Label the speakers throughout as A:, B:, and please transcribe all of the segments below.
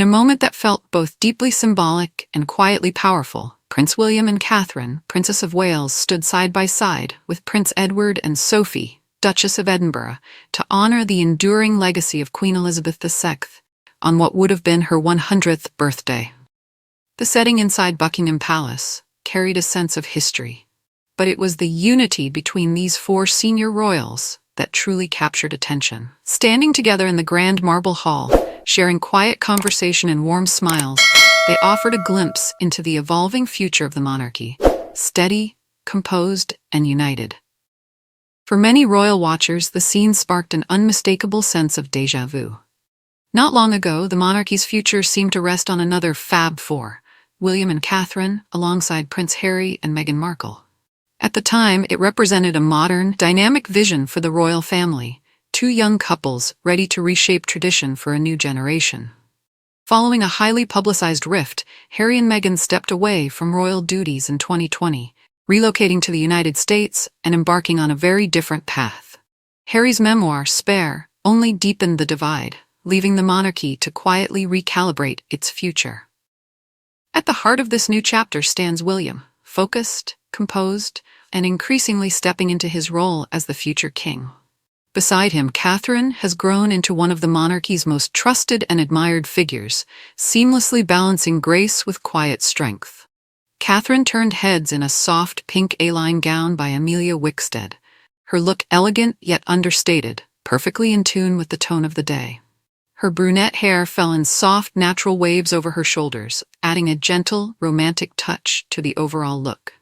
A: In a moment that felt both deeply symbolic and quietly powerful, Prince William and Catherine, Princess of Wales, stood side by side with Prince Edward and Sophie, Duchess of Edinburgh, to honor the enduring legacy of Queen Elizabeth II on what would have been her 100th birthday. The setting inside Buckingham Palace carried a sense of history, but it was the unity between these four senior royals that truly captured attention. Standing together in the grand marble hall, sharing quiet conversation and warm smiles, they offered a glimpse into the evolving future of the monarchy, steady, composed, and united. For many royal watchers, the scene sparked an unmistakable sense of déjà vu. Not long ago, the monarchy's future seemed to rest on another Fab Four, William and Catherine, alongside Prince Harry and Meghan Markle. At the time, it represented a modern, dynamic vision for the royal family, two young couples ready to reshape tradition for a new generation. Following a highly publicized rift, Harry and Meghan stepped away from royal duties in 2020, relocating to the United States and embarking on a very different path. Harry's memoir, Spare, only deepened the divide, leaving the monarchy to quietly recalibrate its future. At the heart of this new chapter stands William, focused, composed, and increasingly stepping into his role as the future king. Beside him, Catherine has grown into one of the monarchy's most trusted and admired figures, seamlessly balancing grace with quiet strength. Catherine turned heads in a soft pink A-line gown by Amelia Wickstead, her look elegant yet understated, perfectly in tune with the tone of the day. Her brunette hair fell in soft, natural waves over her shoulders, adding a gentle, romantic touch to the overall look.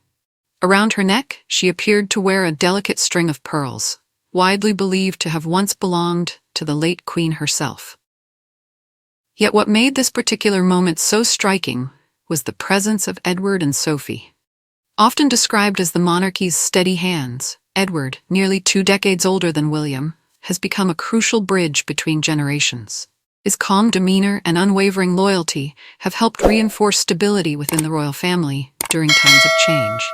A: Around her neck, she appeared to wear a delicate string of pearls, widely believed to have once belonged to the late Queen herself. Yet what made this particular moment so striking was the presence of Edward and Sophie. Often described as the monarchy's steady hands, Edward, nearly 2 decades older than William, has become a crucial bridge between generations. His calm demeanor and unwavering loyalty have helped reinforce stability within the royal family during times of change.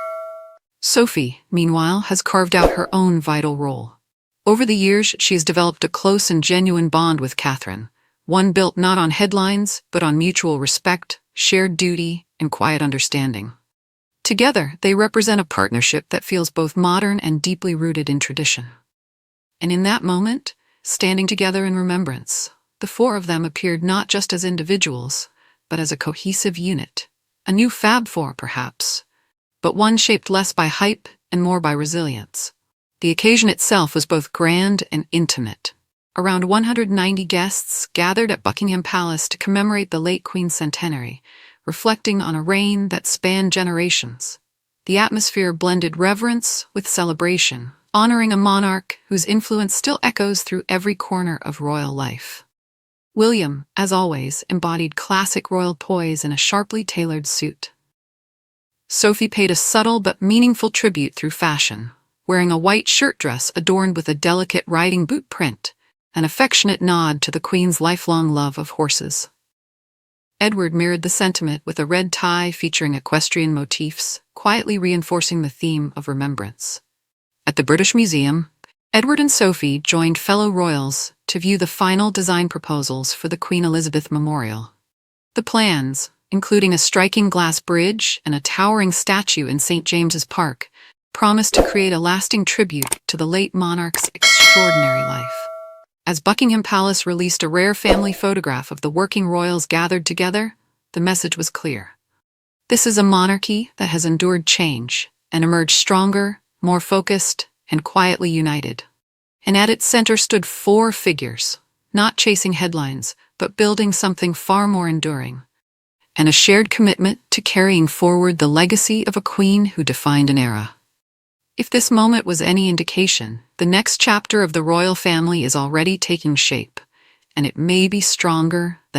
A: Sophie, meanwhile, has carved out her own vital role. Over the years, she has developed a close and genuine bond with Catherine, one built not on headlines, but on mutual respect, shared duty, and quiet understanding. Together, they represent a partnership that feels both modern and deeply rooted in tradition. And in that moment, standing together in remembrance, the four of them appeared not just as individuals, but as a cohesive unit. A new Fab Four, perhaps, but one shaped less by hype and more by resilience. The occasion itself was both grand and intimate. Around 190 guests gathered at Buckingham Palace to commemorate the late Queen's centenary, reflecting on a reign that spanned generations. The atmosphere blended reverence with celebration, honoring a monarch whose influence still echoes through every corner of royal life. William, as always, embodied classic royal poise in a sharply tailored suit. Sophie paid a subtle but meaningful tribute through fashion, wearing a white shirt dress adorned with a delicate riding boot print, an affectionate nod to the Queen's lifelong love of horses. Edward mirrored the sentiment with a red tie featuring equestrian motifs, quietly reinforcing the theme of remembrance. At the British Museum, Edward and Sophie joined fellow royals to view the final design proposals for the Queen Elizabeth Memorial. The plans, including a striking glass bridge and a towering statue in St. James's Park, promised to create a lasting tribute to the late monarch's extraordinary life. As Buckingham Palace released a rare family photograph of the working royals gathered together, the message was clear. This is a monarchy that has endured change and emerged stronger, more focused, and quietly united. And at its center stood four figures, not chasing headlines, but building something far more enduring, and a shared commitment to carrying forward the legacy of a queen who defined an era. If this moment was any indication, the next chapter of the royal family is already taking shape, and it may be stronger than